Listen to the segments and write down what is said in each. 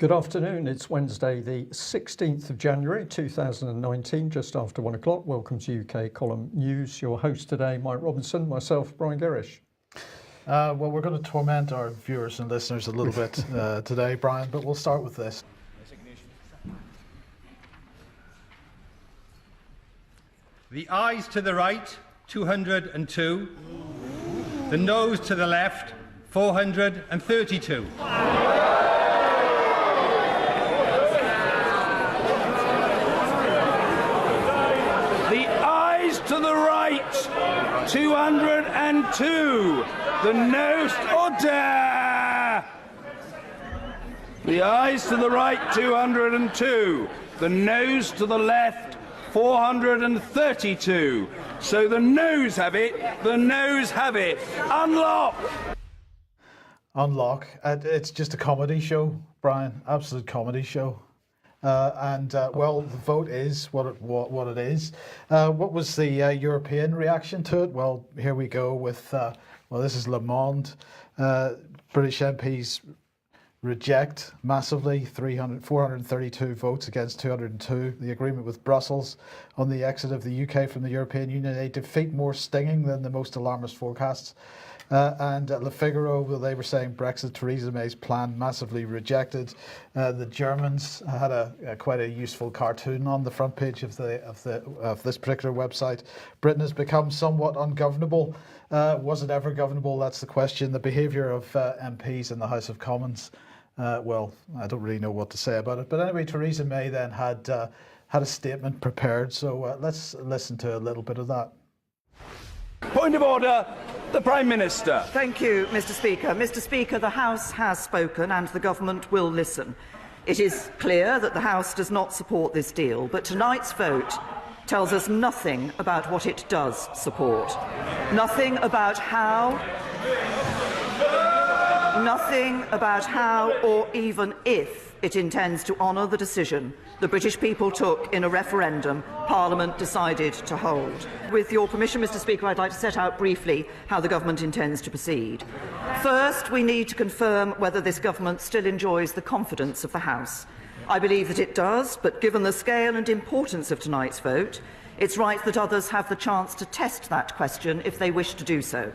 Good afternoon. It's Wednesday, the 16th of January 2019, just after 1 o'clock. Welcome to UK Column News. Your host today, Mike Robinson, myself, Brian Gerish. Well, we're going to torment our viewers and listeners a little bit today, Brian, but we'll start with this. The ayes to the right, 202. The noes to the left, 432. The ayes to the right, 202. The noes, order! The ayes to the right, 202. The noes to the left, 432. So the noes have it, the noes have it. Unlock! Unlock. It's just a comedy show, Brian. Absolute comedy show. Well, the vote is what it is. What was the European reaction to it? Well, here we go with, this is Le Monde. British MPs reject massively, 432 votes against 202, the agreement with Brussels on the exit of the UK from the European Union, a defeat more stinging than the most alarmist forecasts. And Le Figaro, well, they were saying Brexit, Theresa May's plan massively rejected. The Germans had quite a useful cartoon on the front page of this particular website. Britain has become somewhat ungovernable. Was it ever governable? That's the question. The behaviour of MPs in the House of Commons, well, I don't really know what to say about it. But anyway, Theresa May then had a statement prepared. So let's listen to a little bit of that. Point of order, the Prime Minister. Thank you, Mr. Speaker. Mr. Speaker, the House has spoken and the Government will listen. It is clear that the House does not support this deal, but tonight's vote tells us nothing about what it does support. Nothing about how or even if it intends to honour the decision the British people took in a referendum Parliament decided to hold. With your permission, Mr. Speaker, I'd like to set out briefly how the Government intends to proceed. First, we need to confirm whether this Government still enjoys the confidence of the House. I believe that it does, but given the scale and importance of tonight's vote, it's right that others have the chance to test that question if they wish to do so.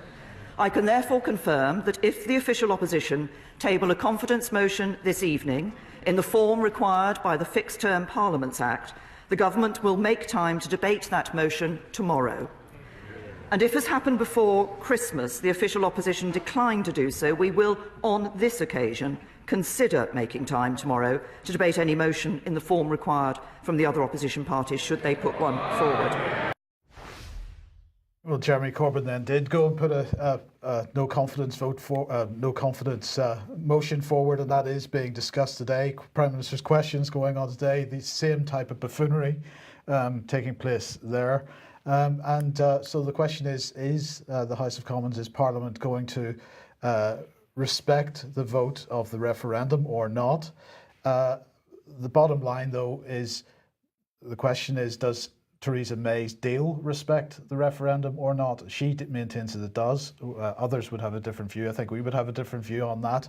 I can therefore confirm that if the official opposition table a confidence motion this evening, in the form required by the Fixed Term Parliaments Act, the Government will make time to debate that motion tomorrow. And if, as happened before Christmas, the official opposition decline to do so, we will, on this occasion, consider making time tomorrow to debate any motion in the form required from the other opposition parties, should they put one forward. Well, Jeremy Corbyn then did go and put a no confidence vote for no confidence motion forward, and that is being discussed today. Prime Minister's questions going on today. The same type of buffoonery taking place there, so the question is the House of Commons, is Parliament going to respect the vote of the referendum or not? The bottom line, though, is the question is, does Theresa May's deal respect the referendum or not? She maintains that it does. Others would have a different view. I think we would have a different view on that.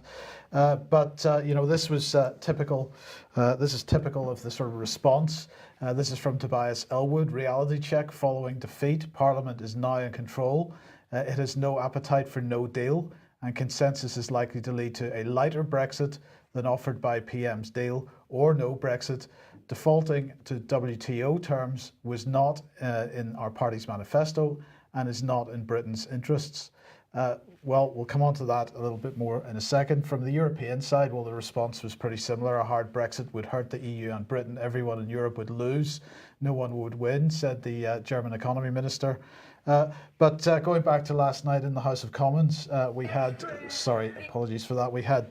This was typical. This is typical of the sort of response. This is from Tobias Elwood. Reality check following defeat. Parliament is now in control. It has no appetite for no deal, and consensus is likely to lead to a lighter Brexit than offered by PM's deal, or no Brexit. Defaulting to WTO terms was not in our party's manifesto and is not in Britain's interests. Well, we'll come on to that a little bit more in a second. From the European side, well, the response was pretty similar. A hard Brexit would hurt the EU and Britain. Everyone in Europe would lose. No one would win, said the German economy minister. But going back to last night in the House of Commons, we had, apologies for that, we had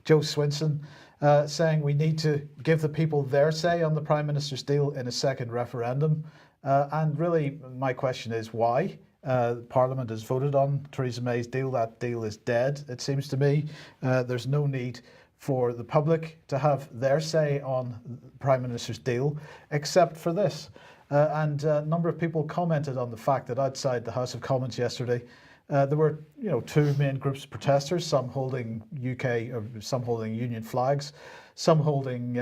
Joe Swinson saying we need to give the people their say on the Prime Minister's deal in a second referendum. And really, my question is why? Parliament has voted on Theresa May's deal. That deal is dead, it seems to me. There's no need for the public to have their say on the Prime Minister's deal, except for this. And a number of people commented on the fact that outside the House of Commons yesterday, There were, two main groups of protesters, some holding UK, or some holding Union flags, some holding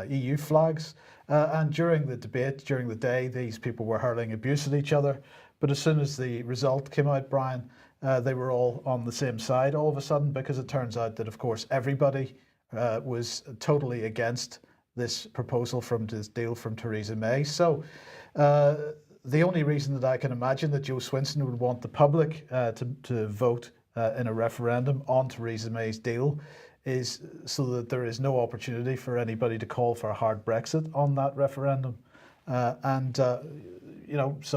EU flags. And during the debate, during the day, these people were hurling abuse at each other. But as soon as the result came out, Brian, they were all on the same side all of a sudden, because it turns out that, of course, everybody was totally against this proposal from this deal from Theresa May. So the only reason that I can imagine that Joe Swinson would want the public to vote in a referendum on Theresa May's deal is so that there is no opportunity for anybody to call for a hard Brexit on that referendum. So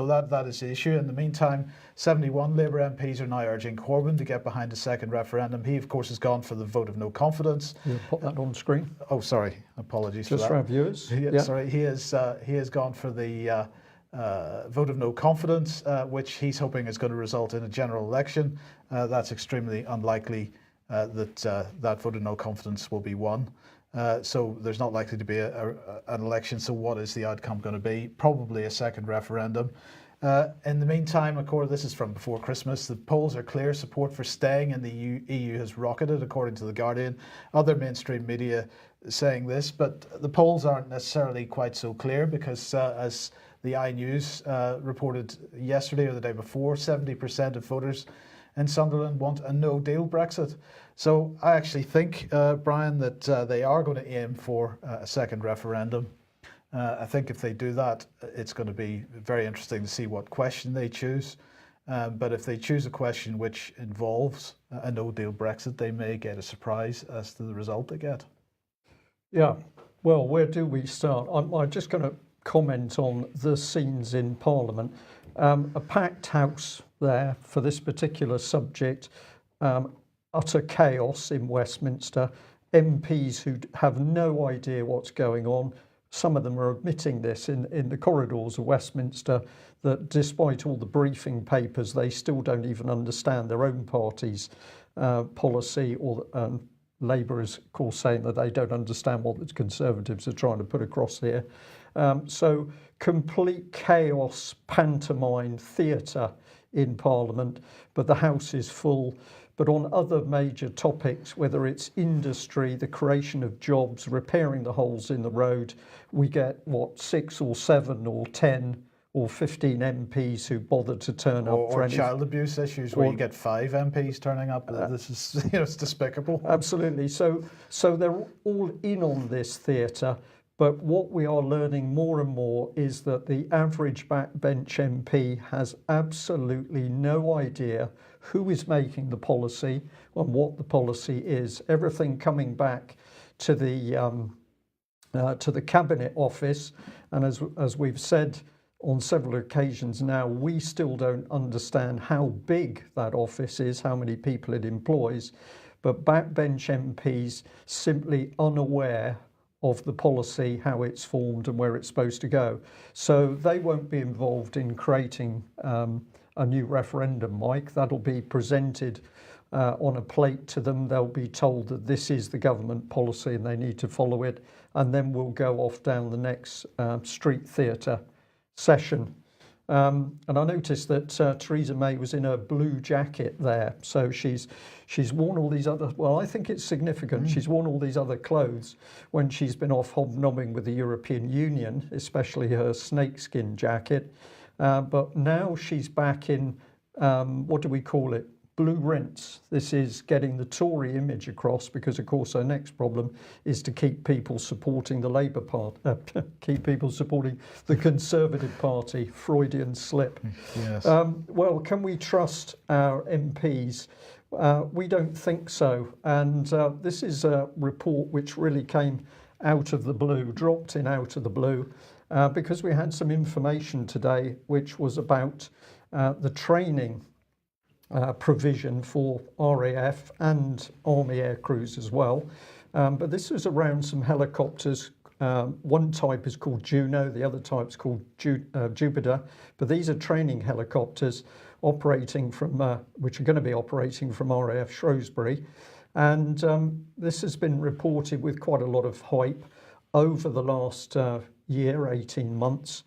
that is the issue. In the meantime, 71 Labour MPs are now urging Corbyn to get behind a second referendum. He, of course, has gone for the vote of no confidence. You'll put that on screen. Oh, sorry. Apologies Just for that. our viewers. Sorry, he has gone for the vote of no confidence, which he's hoping is going to result in a general election. That's extremely unlikely that vote of no confidence will be won. So there's not likely to be an election. So what is the outcome going to be? Probably a second referendum. In the meantime, of course, this is from before Christmas, the polls are clear. Support for staying in the EU has rocketed, according to The Guardian. Other mainstream media saying this, but the polls aren't necessarily quite so clear because as the iNews reported yesterday or the day before, 70% of voters in Sunderland want a no-deal Brexit. So I actually think, Brian, that they are going to aim for a second referendum. I think if they do that, it's going to be very interesting to see what question they choose. But if they choose a question which involves a no-deal Brexit, they may get a surprise as to the result they get. Yeah, well, where do we start? I'm just going to comment on the scenes in Parliament. A packed house there for this particular subject, utter chaos in Westminster, MPs who have no idea what's going on. Some of them are admitting this in the corridors of Westminster, that despite all the briefing papers, they still don't even understand their own party's policy, or Labour is, of course, saying that they don't understand what the Conservatives are trying to put across here. So complete chaos, pantomime, theatre in Parliament, but the House is full. But on other major topics, whether it's industry, the creation of jobs, repairing the holes in the road, we get, 6 or 7 or 10 or 15 MPs who bother to turn up for any child abuse issues where you get 5 MPs turning up. This is, it's despicable. Absolutely. So they're all in on this theatre. But what we are learning more and more is that the average backbench MP has absolutely no idea who is making the policy and what the policy is. Everything coming back to the Cabinet Office, and as we've said on several occasions now, we still don't understand how big that office is, how many people it employs, but backbench MPs simply unaware of the policy, how it's formed and where it's supposed to go. So they won't be involved in creating a new referendum, Mike. That'll be presented on a plate to them. They'll be told that this is the government policy and they need to follow it. And then we'll go off down the next street theatre session. And I noticed that Theresa May was in a blue jacket there. So she's worn all these other, well, I think it's significant. She's worn all these other clothes when she's been off hobnobbing with the European Union, especially her snakeskin jacket. But now she's back in, what do we call it? Blue rinse. This is getting the Tory image across, because of course her next problem is to keep people supporting the Labour Party, keep people supporting the Conservative Party. Freudian slip. Yes. Well, can we trust our MPs? We don't think so. And this is a report which really came out of the blue, dropped in out of the blue, because we had some information today which was about the training provision for RAF and Army air crews as well. But this was around some helicopters. One type is called Juno, the other type is called Jupiter. But these are training helicopters operating from, which are going to be operating from RAF Shrewsbury. And this has been reported with quite a lot of hype over the last year, 18 months.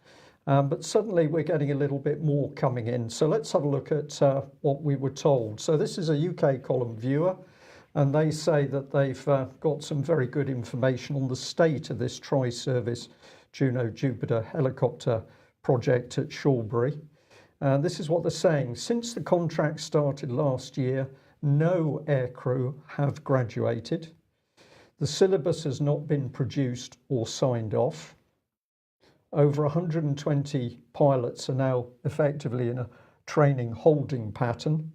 But suddenly we're getting a little bit more coming in. So let's have a look at what we were told. So this is a UK column viewer, and they say that they've got some very good information on the state of this tri-service Juno Jupiter helicopter project at Shawbury. This is what they're saying. Since the contract started last year, no aircrew have graduated. The syllabus has not been produced or signed off. Over 120 pilots are now effectively in a training holding pattern,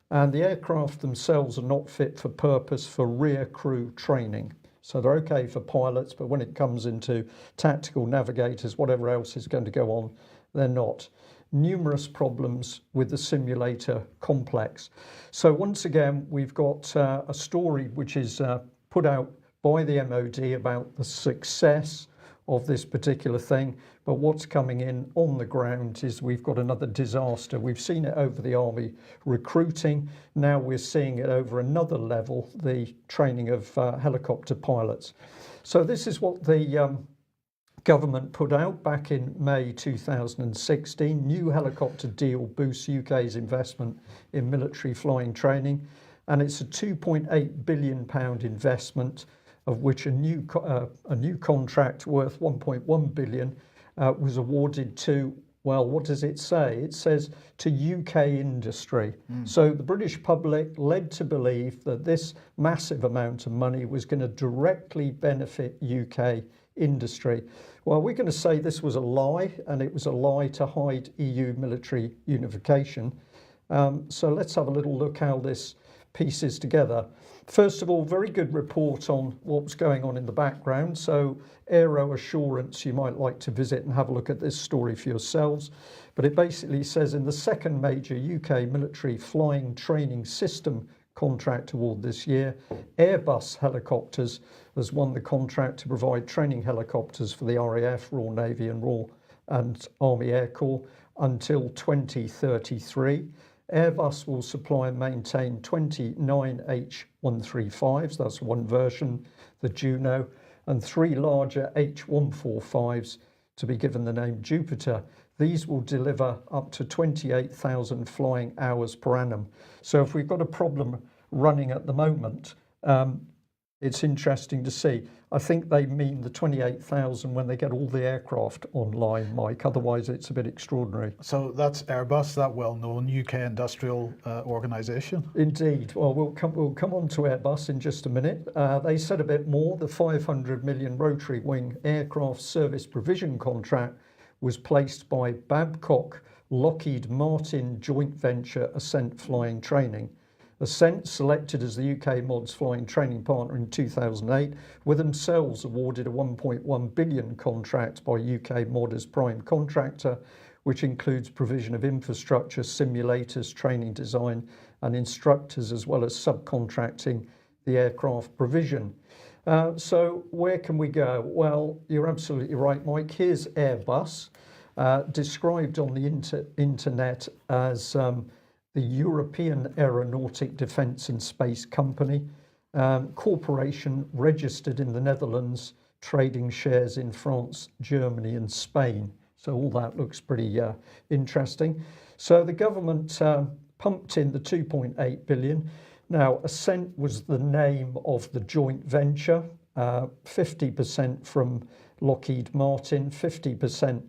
and the aircraft themselves are not fit for purpose for rear crew training. So they're okay for pilots, but when it comes into tactical navigators, whatever else is going to go on, they're not. Numerous problems with the simulator complex. So once again, we've got a story which is put out by the MOD about the success of this particular thing, but what's coming in on the ground is we've got another disaster. We've seen it over the army recruiting, now we're seeing it over another level, the training of helicopter pilots. So this is what the government put out back in May 2016. New helicopter deal boosts UK's investment in military flying training, and it's a £2.8 billion investment, of which a new contract worth 1.1 billion was awarded to, well, what does it say? It says to UK industry. So the British public led to believe that this massive amount of money was going to directly benefit UK industry. Well, we're going to say this was a lie, and it was a lie to hide EU military unification. So let's have a little look how this pieces together. First of all, very good report on what's going on in the background. So Aero Assurance, you might like to visit and have a look at this story for yourselves. But it basically says in the second major UK military flying training system contract award this year, Airbus Helicopters has won the contract to provide training helicopters for the RAF, Royal Navy and Army Air Corps until 2033. Airbus will supply and maintain 29 H135s, that's one version, the Juno, and 3 larger H145s to be given the name Jupiter. These will deliver up to 28,000 flying hours per annum. So if we've got a problem running at the moment, it's interesting to see. I think they mean the 28,000 when they get all the aircraft online, Mike. Otherwise, it's a bit extraordinary. So that's Airbus, that well-known UK industrial organisation. Indeed. Well, we'll come on to Airbus in just a minute. They said a bit more. The 500 million rotary wing aircraft service provision contract was placed by Babcock Lockheed Martin joint venture Ascent Flying Training. Ascent, selected as the UK MOD's flying training partner in 2008, were themselves awarded a 1.1 billion contract by UK MOD as prime contractor, which includes provision of infrastructure, simulators, training design and instructors, as well as subcontracting the aircraft provision. So where can we go? Well, you're absolutely right, Mike. Here's Airbus, described on the internet as the European Aeronautic Defence and Space Company, corporation registered in the Netherlands, trading shares in France, Germany and Spain. So all that looks pretty interesting. So the government pumped in the 2.8 billion. Now, Ascent was the name of the joint venture, 50% from Lockheed Martin, 50%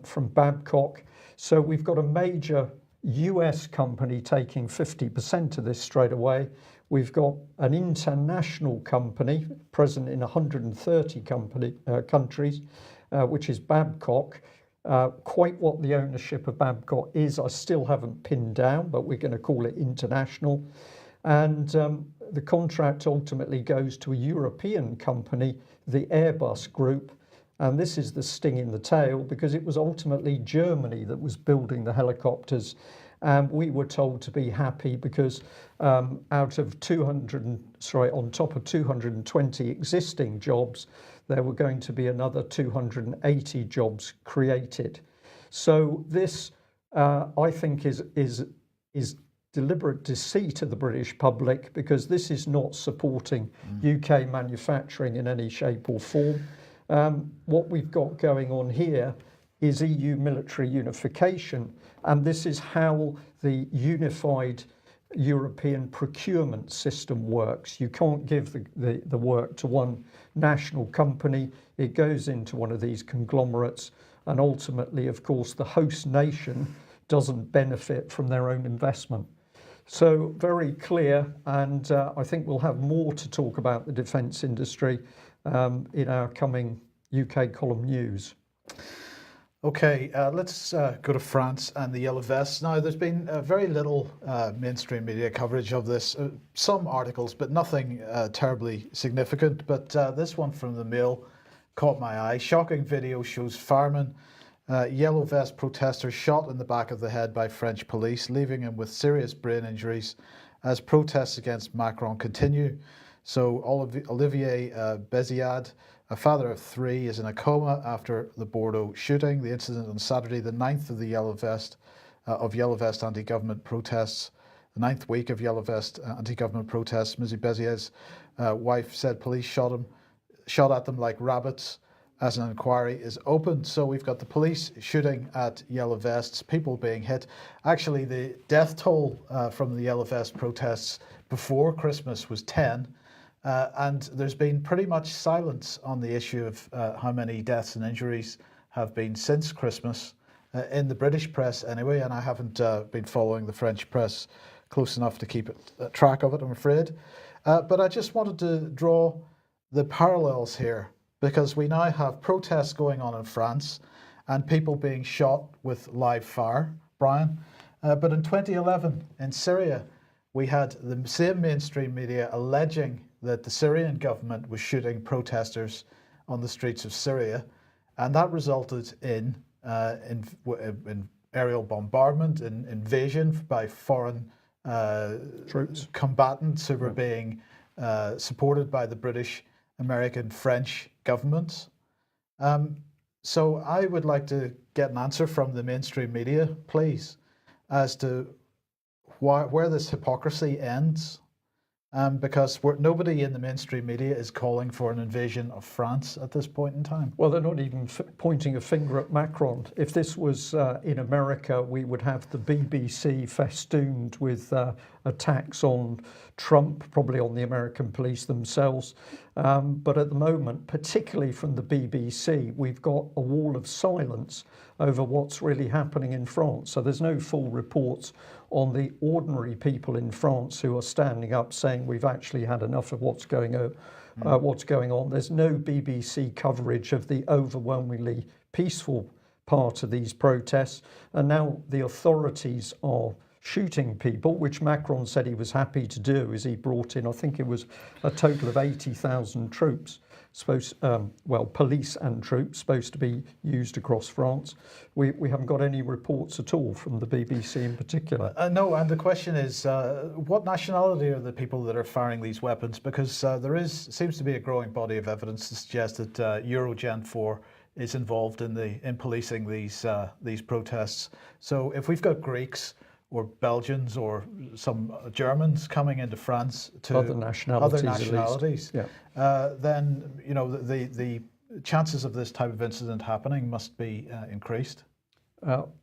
from Babcock. So we've got a major US company taking 50% of this straight away. We've got an international company present in 130 countries, which is Babcock. Quite what the ownership of Babcock is, I still haven't pinned down, but we're going to call it international. And the contract ultimately goes to a European company, the Airbus Group. And this is the sting in the tail, because it was ultimately Germany that was building the helicopters. And we were told to be happy because on top of 220 existing jobs, there were going to be another 280 jobs created. So this, I think, is deliberate deceit of the British public, because this is not supporting UK manufacturing in any shape or form. What we've got going on here is EU military unification. And this is how the unified European procurement system works. You can't give the work to one national company. It goes into one of these conglomerates, and ultimately, of course, the host nation doesn't benefit from their own investment. So very clear, and I think we'll have more to talk about the defence industry in our coming UK column news. Okay, let's go to France and the Yellow Vests. Now, there's been very little mainstream media coverage of this. Some articles, but nothing terribly significant. But this one from the Mail caught my eye. Shocking video shows firemen, Yellow Vest protester shot in the back of the head by French police, leaving him with serious brain injuries as protests against Macron continue. So Olivier Béziad, a father of 3, is in a coma after the Bordeaux shooting. The incident on Saturday, the 9th of the Yellow Vest anti-government protests, the 9th week of Yellow Vest anti-government protests. Mrs. Béziad's wife said police shot at them like rabbits as an inquiry is opened. So we've got the police shooting at Yellow Vests, people being hit. Actually, the death toll from the Yellow Vest protests before Christmas was 10. And there's been pretty much silence on the issue of how many deaths and injuries have been since Christmas, in the British press anyway, and I haven't been following the French press close enough to keep track of it, I'm afraid. But I just wanted to draw the parallels here, because we now have protests going on in France and people being shot with live fire, Brian. But in 2011 in Syria, we had the same mainstream media alleging that the Syrian government was shooting protesters on the streets of Syria, and that resulted in aerial bombardment and invasion by foreign troops, combatants who were being supported by the British, American, French governments. So I would like to get an answer from the mainstream media, please, as to where this hypocrisy ends. Because nobody in the mainstream media is calling for an invasion of France at this point in time. Well, they're not even pointing a finger at Macron. If this was in America, we would have the BBC festooned with attacks on Trump, probably on the American police themselves. But at the moment, particularly from the BBC, we've got a wall of silence over what's really happening in France. So there's no full reports on the ordinary people in France who are standing up saying we've actually had enough of what's going on. There's no BBC coverage of the overwhelmingly peaceful part of these protests. And now the authorities are shooting people, which Macron said he was happy to do, as he brought in, I think it was a total of 80,000 troops, police and troops supposed to be used across France. We haven't got any reports at all from the BBC in particular. No, and the question is, what nationality are the people that are firing these weapons? Because there seems to be a growing body of evidence to suggest that Eurogen4 is involved in policing these protests. So if we've got Greeks or Belgians or some Germans coming into France to other nationalities, then the chances of this type of incident happening must be increased.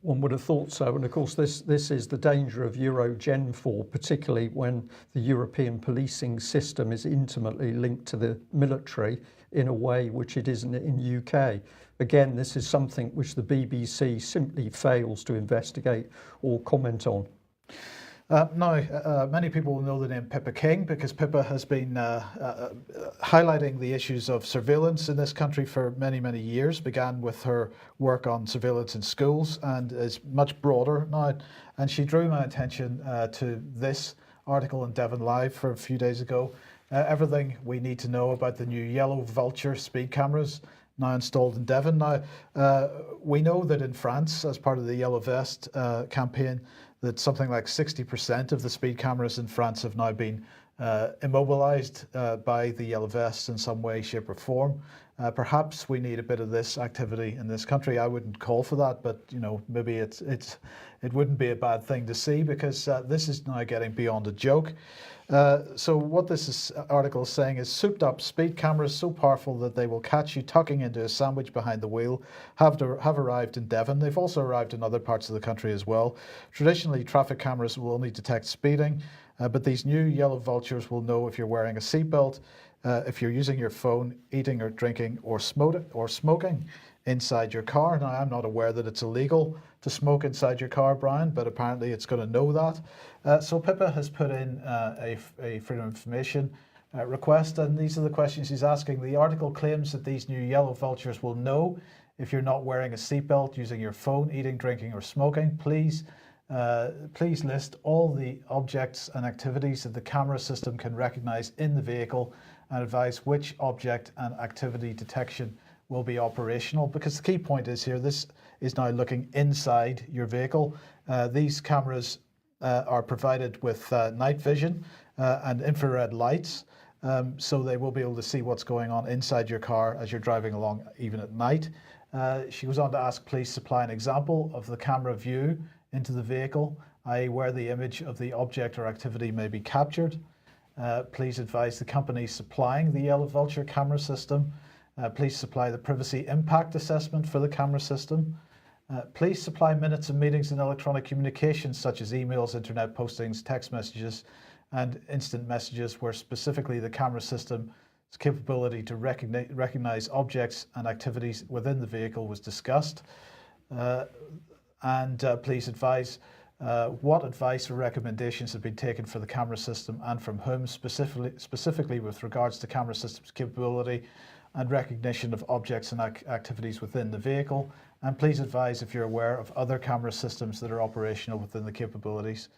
One would have thought so, and of course this is the danger of Eurogen4, particularly when the European policing system is intimately linked to the military in a way which it isn't in UK. Again, this is something which the BBC simply fails to investigate or comment on. Now, many people will know the name Pippa King because Pippa has been highlighting the issues of surveillance in this country for many, many years. Began with her work on surveillance in schools and is much broader now. And she drew my attention to this article in Devon Live for a few days ago. Everything we need to know about the new Yellow Vulture speed cameras now installed in Devon. Now, we know that in France, as part of the Yellow Vest campaign, that something like 60% of the speed cameras in France have now been immobilized by the yellow vests in some way, shape or form. Perhaps we need a bit of this activity in this country. I wouldn't call for that, but maybe it wouldn't be a bad thing to see, because this is now getting beyond a joke. So what this article is saying is souped up speed cameras so powerful that they will catch you tucking into a sandwich behind the wheel have arrived in Devon. They've also arrived in other parts of the country as well. Traditionally, traffic cameras will only detect speeding, but these new yellow vultures will know if you're wearing a seatbelt, if you're using your phone, eating or drinking or smoking inside your car. Now, I'm not aware that it's illegal to smoke inside your car, Brian, but apparently it's going to know that. So Pippa has put in a Freedom of Information request, and these are the questions he's asking. The article claims that these new yellow vultures will know if you're not wearing a seatbelt, using your phone, eating, drinking or smoking. Please list all the objects and activities that the camera system can recognize in the vehicle and advise which object and activity detection will be operational. Because the key point is here, this is now looking inside your vehicle. These cameras are provided with night vision and infrared lights, so they will be able to see what's going on inside your car as you're driving along, even at night. She goes on to ask, please supply an example of the camera view into the vehicle, i.e. where the image of the object or activity may be captured. Please advise the company supplying the Yellow Vulture camera system. Please supply the privacy impact assessment for the camera system. Please supply minutes of meetings and electronic communications such as emails, internet postings, text messages, and instant messages where specifically the camera system's capability to recognize objects and activities within the vehicle was discussed. Please advise what advice or recommendations have been taken for the camera system and from whom, specifically with regards to camera system's capability and recognition of objects and activities within the vehicle. And please advise if you're aware of other camera systems that are operational within the capabilities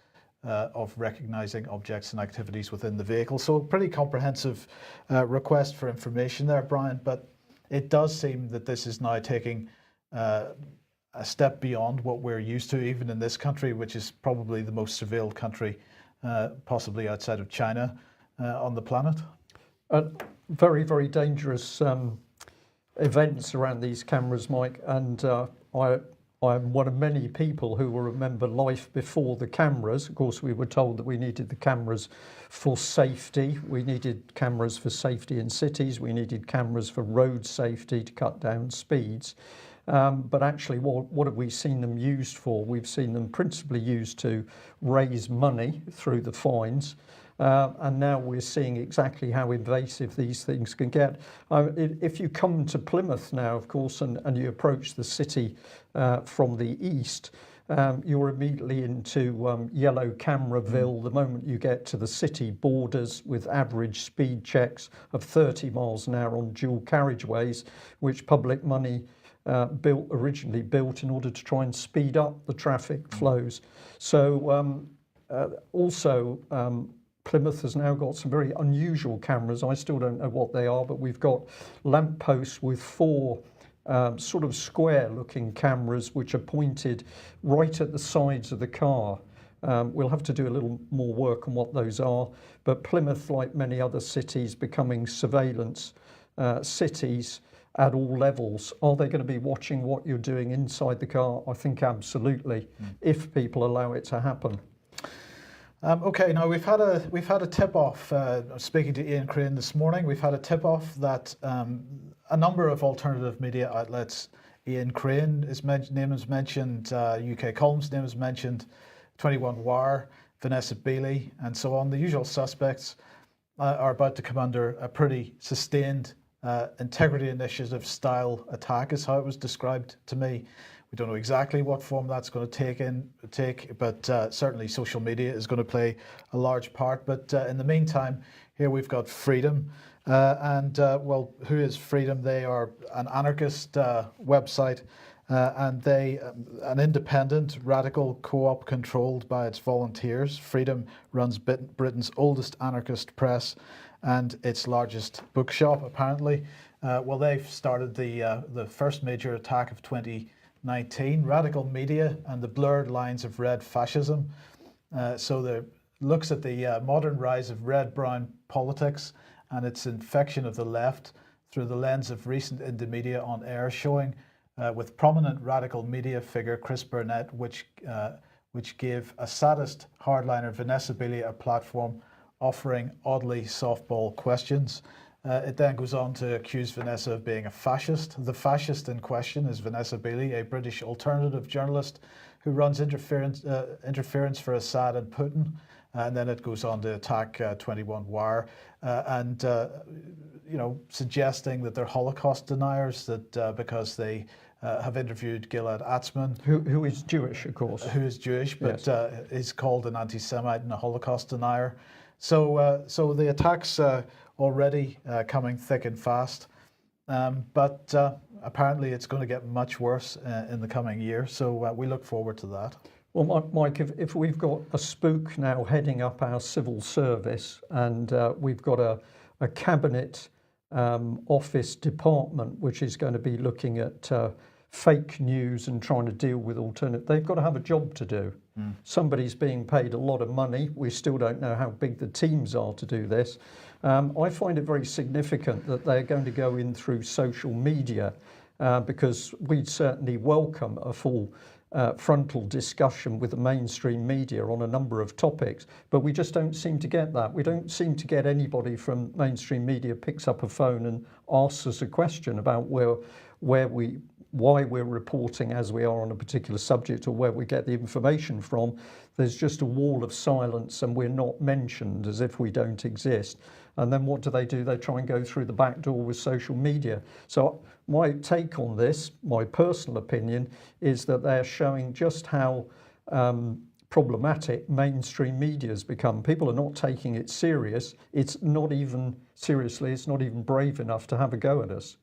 of recognizing objects and activities within the vehicle. So a pretty comprehensive request for information there, Brian, but it does seem that this is now taking a step beyond what we're used to, even in this country, which is probably the most surveilled country, possibly outside of China, on the planet. Very, very dangerous events around these cameras, Mike, and I'm one of many people who will remember life before the cameras. Of course, we were told that we needed the cameras for safety. We needed cameras for safety in cities. We needed cameras for road safety to cut down speeds. But actually, what have we seen them used for? We've seen them principally used to raise money through the fines. And now we're seeing exactly how invasive these things can get. If you come to Plymouth now, of course, and you approach the city from the east, you're immediately into yellow Cameraville the moment you get to the city borders, with average speed checks of 30 miles an hour on dual carriageways, which public money originally built in order to try and speed up the traffic flows. So Plymouth has now got some very unusual cameras. I still don't know what they are, but we've got lampposts with 4 sort of square-looking cameras which are pointed right at the sides of the car. We'll have to do a little more work on what those are. But Plymouth, like many other cities, becoming surveillance cities at all levels. Are they going to be watching what you're doing inside the car? I think absolutely, if people allow it to happen. Okay, now we've had a tip-off. Speaking to Ian Crane this morning, we've had a tip-off that a number of alternative media outlets, Ian Crane, name is mentioned, UK Column's name is mentioned, 21 Wire, Vanessa Beeley, and so on. The usual suspects are about to come under a pretty sustained integrity initiative style attack, is how it was described to me. We don't know exactly what form that's going to take, but certainly social media is going to play a large part. But in the meantime, here we've got Freedom. Well, who is Freedom? They are an anarchist website, and they an independent, radical co-op controlled by its volunteers. Freedom runs Britain's oldest anarchist press and its largest bookshop, apparently. Well, they've started the first major attack of 2019, radical media and the blurred lines of red fascism. So the looks at the modern rise of red-brown politics and its infection of the left through the lens of recent indie media on air, showing with prominent radical media figure Chris Burnett, which gave a sadist hardliner Vanessa Bailey a platform, offering oddly softball questions. It then goes on to accuse Vanessa of being a fascist. The fascist in question is Vanessa Bailey, a British alternative journalist who runs interference for Assad and Putin. And then it goes on to attack 21 Wire and suggesting that they're Holocaust deniers, that because they have interviewed Gilad Atzmon, who is Jewish, of course. Who is Jewish, but yes. Is called an anti-Semite and a Holocaust denier. So the attacks already coming thick and fast, but apparently it's going to get much worse in the coming year. So we look forward to that. Well, Mike, if we've got a spook now heading up our civil service, and we've got a cabinet office department which is going to be looking at fake news and trying to deal with alternative, they've got to have a job to do. Somebody's being paid a lot of money. We still don't know how big the teams are to do this. I find it very significant that they're going to go in through social media because we'd certainly welcome a full frontal discussion with the mainstream media on a number of topics, but we just don't seem to get that. We don't seem to get anybody from mainstream media picks up a phone and asks us a question about why we're reporting as we are on a particular subject or where we get the information from. There's just a wall of silence and we're not mentioned, as if we don't exist. And then what do? They try and go through the back door with social media. So my take on this, my personal opinion, is that they're showing just how problematic mainstream media has become. People are not taking it serious. It's not even brave enough to have a go at us.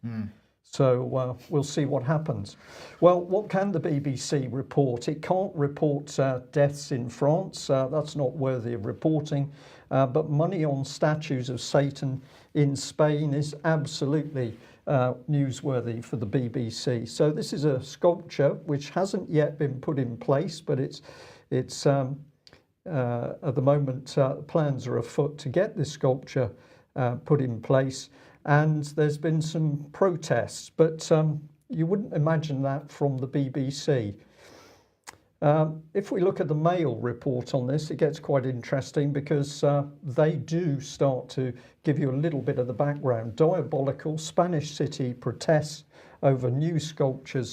So we'll see what happens. Well, what can the BBC report? It can't report deaths in France. That's not worthy of reporting. But money on statues of Satan in Spain is absolutely newsworthy for the BBC. So this is a sculpture which hasn't yet been put in place, but it's at the moment plans are afoot to get this sculpture put in place. And there's been some protests, but you wouldn't imagine that from the BBC. If we look at the Mail report on this, it gets quite interesting because they do start to give you a little bit of the background. Diabolical. Spanish city protests over new sculpture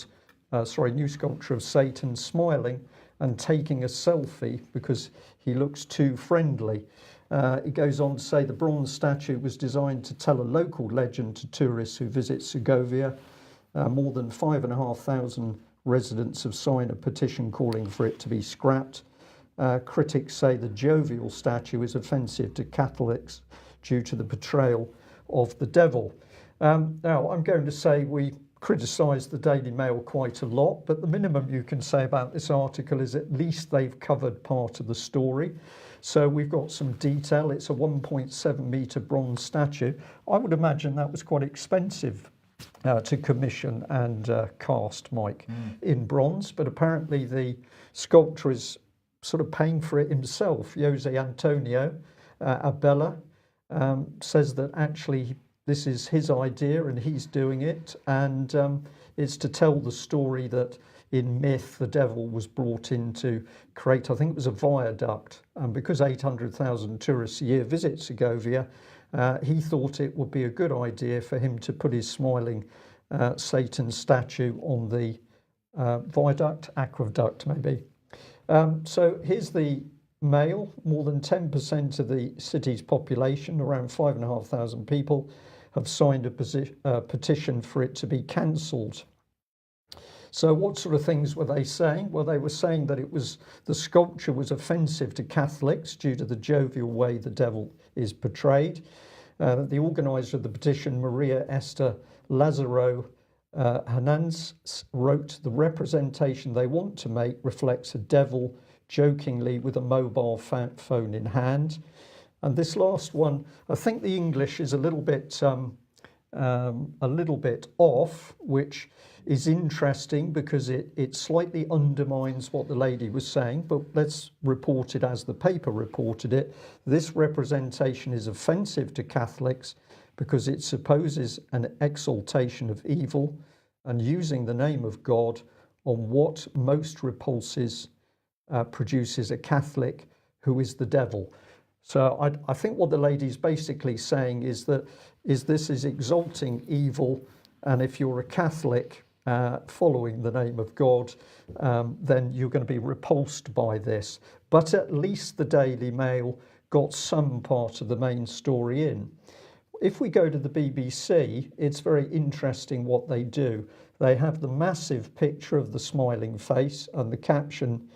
of Satan smiling and taking a selfie because he looks too friendly. It goes on to say the bronze statue was designed to tell a local legend to tourists who visit Segovia. More than 5,500 residents have signed a petition calling for it to be scrapped. Critics say the jovial statue is offensive to Catholics due to the portrayal of the devil. Now, I'm going to say we criticise the Daily Mail quite a lot, but the minimum you can say about this article is at least they've covered part of the story. So we've got some detail. It's a 1.7 metre bronze statue. I would imagine that was quite expensive to commission and cast, Mike, in bronze. But apparently the sculptor is sort of paying for it himself. Jose Antonio Abella says that actually this is his idea and he's doing it. And it's to tell the story that in myth, the devil was brought in to create, I think it was a viaduct. And because 800,000 tourists a year visit Segovia, he thought it would be a good idea for him to put his smiling Satan statue on the aqueduct maybe. So here's the Mail. More than 10% of the city's population, around 5,500 people, have signed a petition for it to be cancelled. So what sort of things were they saying? Well, they were saying that the sculpture was offensive to Catholics due to the jovial way the devil is portrayed. The organiser of the petition, Maria Esther Lazaro Hernandez, wrote, the representation they want to make reflects a devil jokingly with a mobile phone in hand. And this last one, I think the English is a little bit off, which is interesting because it slightly undermines what the lady was saying, but let's report it as the paper reported it. This representation is offensive to Catholics because it supposes an exaltation of evil and using the name of God on what most produces a Catholic who is the devil. So I think what the lady's basically saying is that this is exalting evil, and if you're a Catholic following the name of God, then you're going to be repulsed by this. But at least the Daily Mail got some part of the main story in. If we go to the BBC, it's very interesting what they do. They have the massive picture of the smiling face, and the caption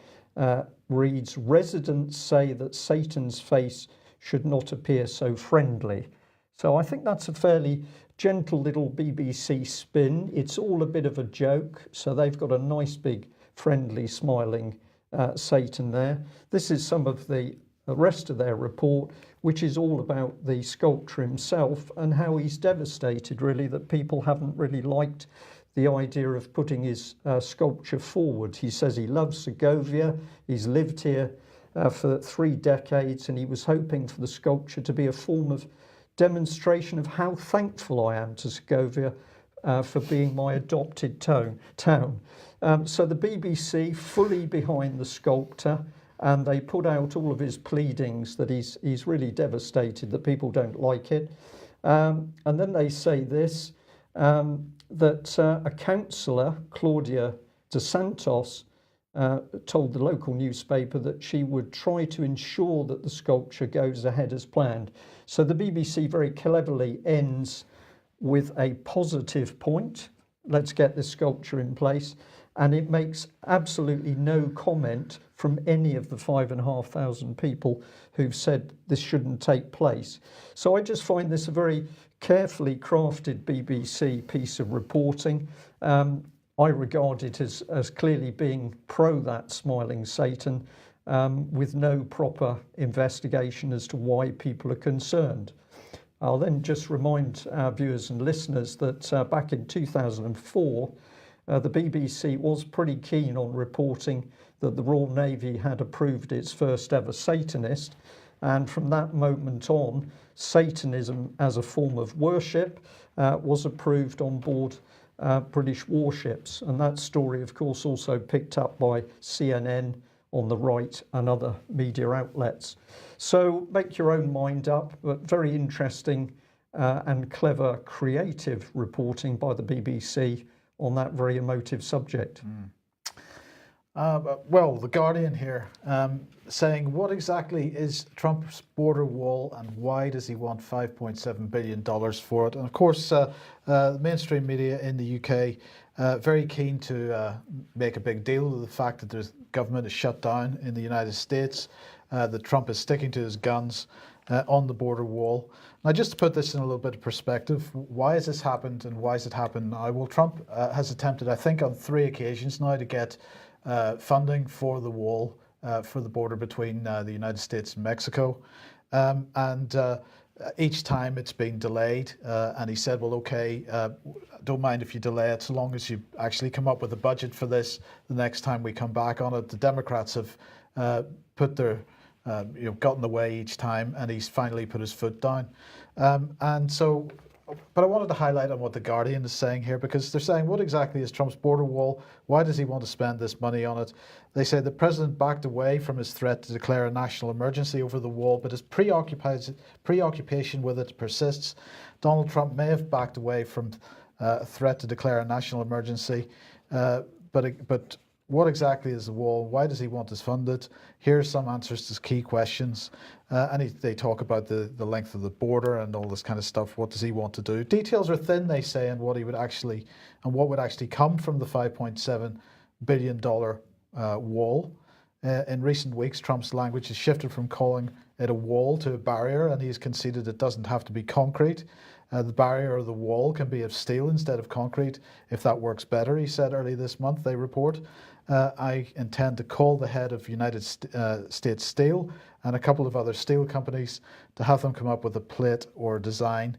reads, "Residents say that Satan's face should not appear so friendly." So I think that's a fairly gentle little BBC spin. It's all a bit of a joke. So they've got a nice big friendly smiling Satan there. This is some of the rest of their report, which is all about the sculptor himself and how he's devastated, really, that people haven't really liked the idea of putting his sculpture forward. He says he loves Segovia, he's lived here for 3 decades, and he was hoping for the sculpture to be a form of demonstration of how thankful I am to Segovia for being my adopted town. So the BBC fully behind the sculptor, and they put out all of his pleadings that he's really devastated that people don't like it. And then they say this, that a councillor, Claudia de Santos, told the local newspaper that she would try to ensure that the sculpture goes ahead as planned. So the BBC very cleverly ends with a positive point. Let's get this sculpture in place. And it makes absolutely no comment from any of the 5,500 people who've said this shouldn't take place. So I just find this a very carefully crafted BBC piece of reporting. I regard it as clearly being pro that smiling Satan, with no proper investigation as to why people are concerned. I'll then just remind our viewers and listeners that back in 2004, the BBC was pretty keen on reporting that the Royal Navy had approved its first ever Satanist, and from that moment on, Satanism as a form of worship was approved on board British warships. And that story, of course, also picked up by CNN on the right and other media outlets. So make your own mind up, but very interesting and clever, creative reporting by the BBC on that very emotive subject. Well, The Guardian here saying, what exactly is Trump's border wall and why does he want $5.7 billion for it? And of course, the mainstream media in the UK very keen to make a big deal of the fact that the government is shut down in the United States, that Trump is sticking to his guns on the border wall. Now, just to put this in a little bit of perspective, why has this happened and why has it happened now? Well, Trump has attempted, I think, on 3 occasions now to get funding for the wall, for the border between the United States and Mexico. And each time it's been delayed. And he said, well, okay, don't mind if you delay it so long as you actually come up with a budget for this the next time we come back on it. The Democrats have put their got in the way each time, and he's finally put his foot down. But I wanted to highlight on what The Guardian is saying here, because they're saying, what exactly is Trump's border wall? Why does he want to spend this money on it? They say the president backed away from his threat to declare a national emergency over the wall, but his preoccupation with it persists. Donald Trump may have backed away from a threat to declare a national emergency, but what exactly is the wall? Why does he want this funded? Here are some answers to key questions. They talk about the length of the border and all this kind of stuff. What does he want to do? Details are thin, they say, on what would actually come from the $5.7 billion wall. In recent weeks, Trump's language has shifted from calling it a wall to a barrier, and he's conceded it doesn't have to be concrete. The barrier or the wall can be of steel instead of concrete, if that works better, he said early this month, they report. I intend to call the head of United States Steel and a couple of other steel companies to have them come up with a plate or design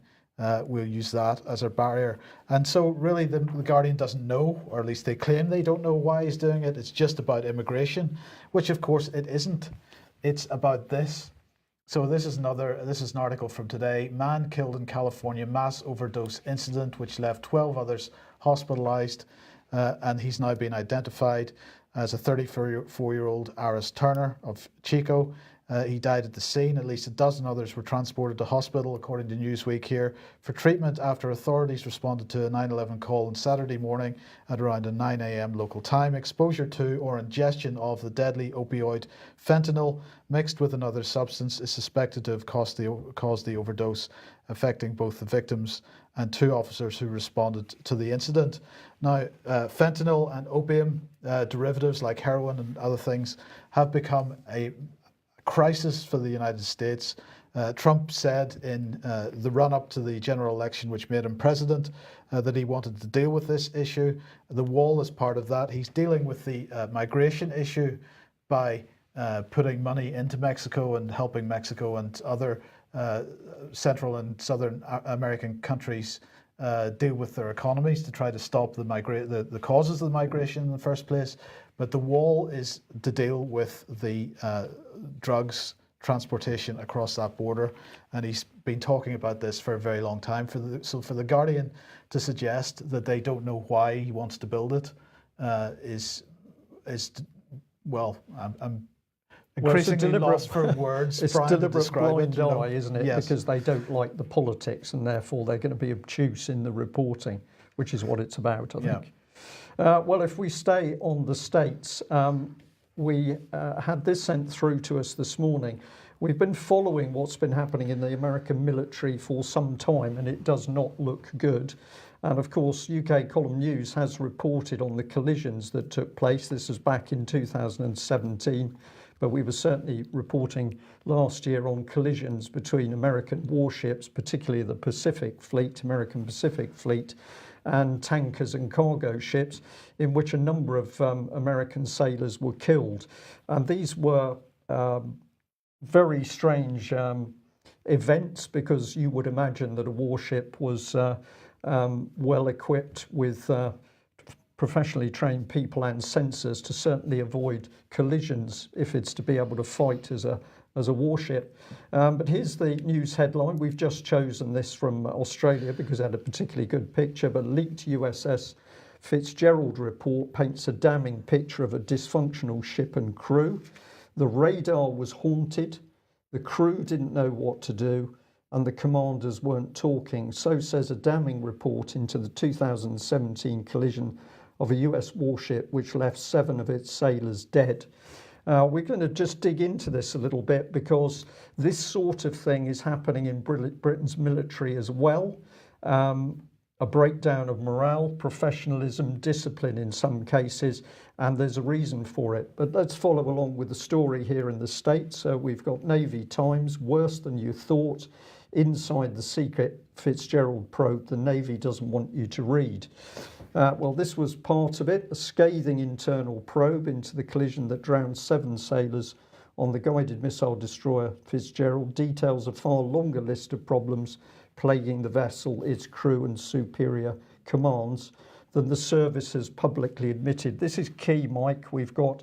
we'll use that as a barrier. And so really the Guardian doesn't know, or at least they claim they don't know why he's doing it. It's just about immigration, which of course it isn't. It's about this. So this is an article from today. Man killed in California mass overdose incident, which left 12 others hospitalized, and he's now been identified as a 34-year-old Aris Turner of Chico. He died at the scene. At least a dozen others were transported to hospital, according to Newsweek here, for treatment after authorities responded to a 9/11 call on Saturday morning at around 9 a.m. local time. Exposure to or ingestion of the deadly opioid fentanyl mixed with another substance is suspected to have caused the overdose, affecting both the victims and 2 officers who responded to the incident. Now, fentanyl and opium derivatives like heroin and other things have become a crisis for the United States. Trump said in the run-up to the general election, which made him president, that he wanted to deal with this issue. The wall is part of that. He's dealing with the migration issue by putting money into Mexico and helping Mexico and other Central and Southern American countries deal with their economies to try to stop the causes of the migration in the first place. But the wall is to deal with the drugs transportation across that border, and he's been talking about this for a very long time. So for the Guardian to suggest that they don't know why he wants to build it well, I'm increasingly lost for words. It's trying to deliberate describe blind it, eye, isn't it? Yes. Because they don't like the politics, and therefore they're going to be obtuse in the reporting, which is what it's about, I think. Well, if we stay on the States, we had this sent through to us this morning. We've been following what's been happening in the American military for some time, and it does not look good. And of course, UK Column News has reported on the collisions that took place. This was back in 2017, but we were certainly reporting last year on collisions between American warships, particularly the Pacific Fleet, American Pacific Fleet, and tankers and cargo ships, in which a number of American sailors were killed. And these were very strange events, because you would imagine that a warship was well equipped with professionally trained people and sensors to certainly avoid collisions if it's to be able to fight as a warship. But here's the news headline. We've just chosen this from Australia because it had a particularly good picture, but leaked USS Fitzgerald report paints a damning picture of a dysfunctional ship and crew. The radar was haunted, the crew didn't know what to do, and the commanders weren't talking. So says a damning report into the 2017 collision of a US warship which left 7 of its sailors dead. We're going to just dig into this a little bit, because this sort of thing is happening in Britain's military as well. A breakdown of morale, professionalism, discipline in some cases, and there's a reason for it. But let's follow along with the story here in the States. We've got Navy Times, worse than you thought. Inside the secret Fitzgerald probe the Navy doesn't want you to read. Well, this was part of it, a scathing internal probe into the collision that drowned 7 sailors on the guided missile destroyer Fitzgerald details a far longer list of problems plaguing the vessel, its crew and superior commands than the service has publicly admitted. This is key, Mike. We've got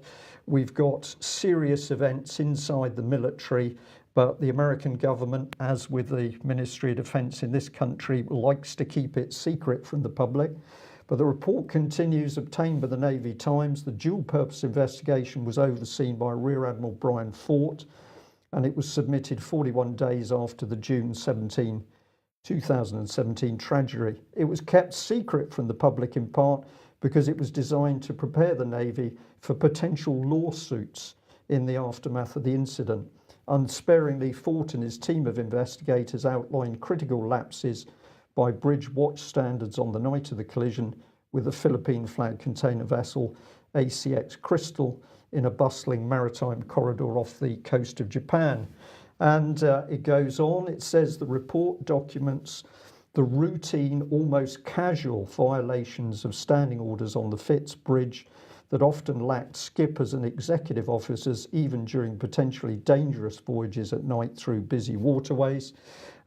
serious events inside the military, but the American government, as with the Ministry of Defence in this country, likes to keep it secret from the public. But the report continues, obtained by the Navy Times. The dual-purpose investigation was overseen by Rear Admiral Brian Fort, and it was submitted 41 days after the June 2017 tragedy. It was kept secret from the public in part because it was designed to prepare the Navy for potential lawsuits in the aftermath of the incident. Unsparingly, Fort and his team of investigators outlined critical lapses by bridge watch standards on the night of the collision with the Philippine flag container vessel ACX Crystal in a bustling maritime corridor off the coast of Japan. And it goes on, it says the report documents the routine, almost casual violations of standing orders on the Fitz Bridge that often lacked skippers and executive officers, even during potentially dangerous voyages at night through busy waterways.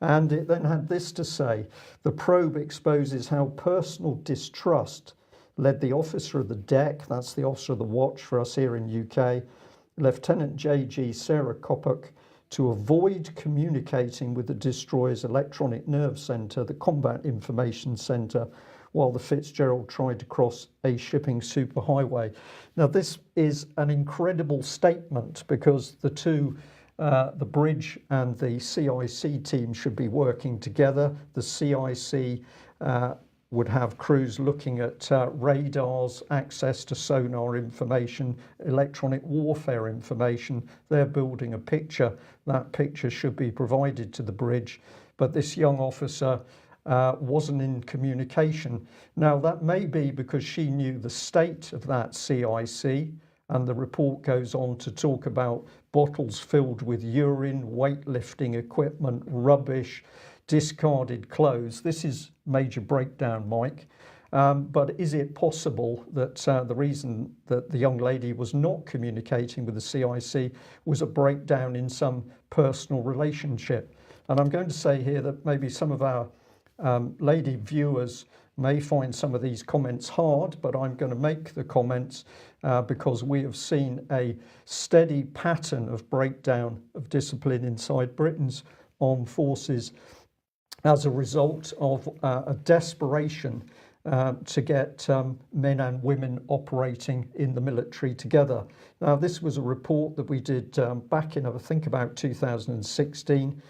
And it then had this to say: the probe exposes how personal distrust led the officer of the deck, that's the officer of the watch for us here in UK, Lieutenant J.G. Sarah Coppock, to avoid communicating with the destroyer's electronic nerve centre, the Combat Information Centre, while the Fitzgerald tried to cross a shipping superhighway. Now, this is an incredible statement, because the two, the bridge and the CIC team, should be working together. The CIC would have crews looking at radars, access to sonar information, electronic warfare information. They're building a picture. That picture should be provided to the bridge, but this young officer wasn't in communication. Now, that may be because she knew the state of that CIC, and the report goes on to talk about bottles filled with urine, weightlifting equipment, rubbish, discarded clothes. This is major breakdown, Mike. But is it possible that the reason that the young lady was not communicating with the CIC was a breakdown in some personal relationship? And I'm going to say here that maybe some of our lady viewers may find some of these comments hard, but I'm going to make the comments because we have seen a steady pattern of breakdown of discipline inside Britain's armed forces as a result of a desperation to get men and women operating in the military together. Now, this was a report that we did back in, I think, about 2016,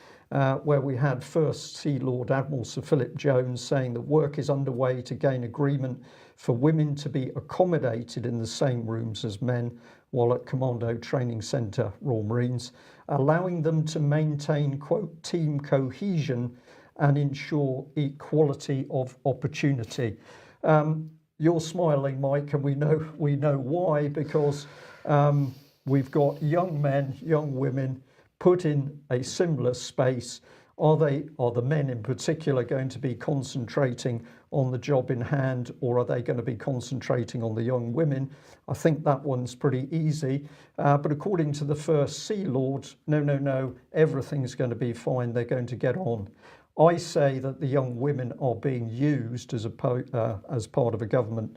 where we had First Sea Lord Admiral Sir Philip Jones saying that work is underway to gain agreement for women to be accommodated in the same rooms as men while at Commando Training Centre, Royal Marines, allowing them to maintain, quote, team cohesion and ensure equality of opportunity. You're smiling, Mike, and we know why, because we've got young men, young women put in a similar space. Are the men in particular going to be concentrating on the job in hand, or are they going to be concentrating on the young women? I think that one's pretty easy. But according to the First Sea Lord, no, everything's going to be fine. They're going to get on. I say that the young women are being used as part of a government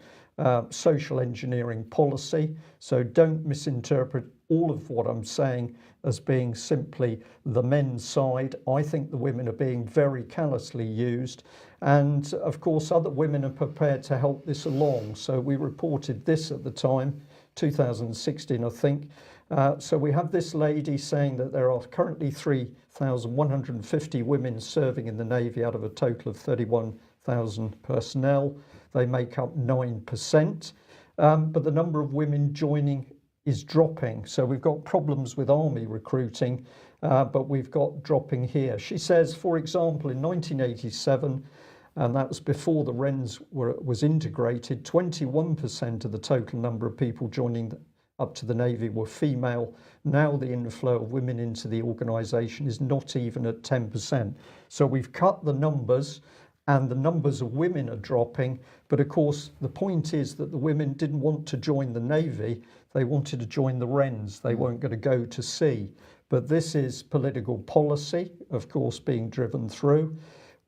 social engineering policy. So don't misinterpret all of what I'm saying as being simply the men's side. I think the women are being very callously used. And of course, other women are prepared to help this along. So we reported this at the time, 2016, I think. So we have this lady saying that there are currently 3,150 women serving in the Navy out of a total of 31,000 personnel. They make up 9%, but the number of women joining is dropping. So we've got problems with army recruiting, but we've got dropping here. She says, for example, in 1987, and that was before the RENS was integrated, 21% of the total number of people joining up to the Navy were female. Now the inflow of women into the organisation is not even at 10%. So we've cut the numbers, and the numbers of women are dropping. But of course, the point is that the women didn't want to join the Navy. They wanted to join the RENS. They weren't going to go to sea. But this is political policy, of course, being driven through.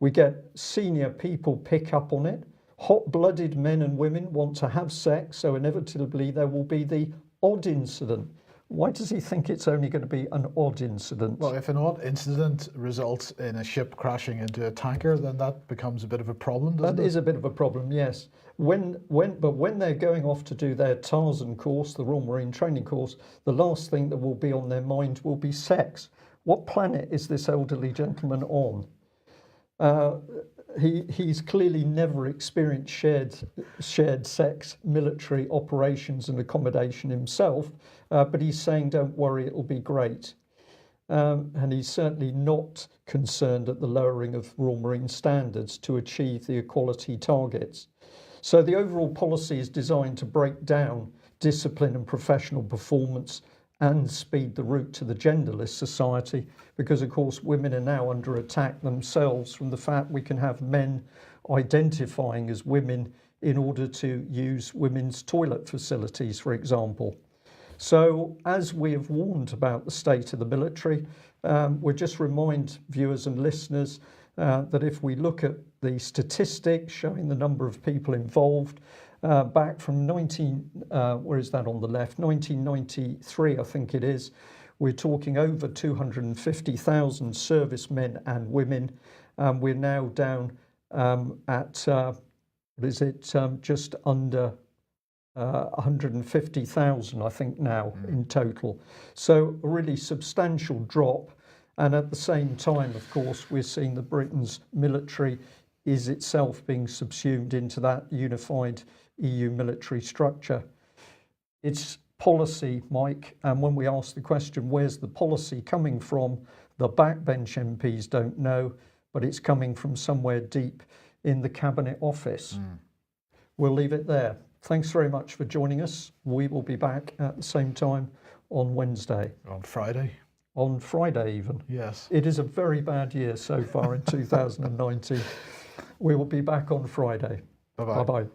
We get senior people pick up on it. Hot-blooded men and women want to have sex, so inevitably there will be the odd incident. Why does he think it's only going to be an odd incident? Well, if an odd incident results in a ship crashing into a tanker, then that becomes a bit of a problem, doesn't it? That is a bit of a problem, yes. But when they're going off to do their Tarzan course, the Royal Marine Training course, the last thing that will be on their mind will be sex. What planet is this elderly gentleman on? He's clearly never experienced shared sex military operations and accommodation himself, but he's saying, don't worry, it'll be great. And he's certainly not concerned at the lowering of Royal Marine standards to achieve the equality targets. So the overall policy is designed to break down discipline and professional performance and speed the route to the genderless society, because of course women are now under attack themselves from the fact we can have men identifying as women in order to use women's toilet facilities, for example. So as we have warned about the state of the military, we'll just remind viewers and listeners that if we look at the statistics showing the number of people involved, back from 1993, I think it is, we're talking over 250,000 servicemen and women. We're now down at, just under 150,000, I think now in total. So a really substantial drop. And at the same time, of course, we're seeing that Britain's military is itself being subsumed into that unified EU military structure. It's policy, Mike, and when we ask the question, where's the policy coming from, the backbench MPs don't know, but it's coming from somewhere deep in the Cabinet Office. We'll leave it there. Thanks very much for joining us. We will be back at the same time on Wednesday. On Friday. On Friday even. Yes. It is a very bad year so far in 2019. We will be back on Friday. Bye-bye. Bye-bye.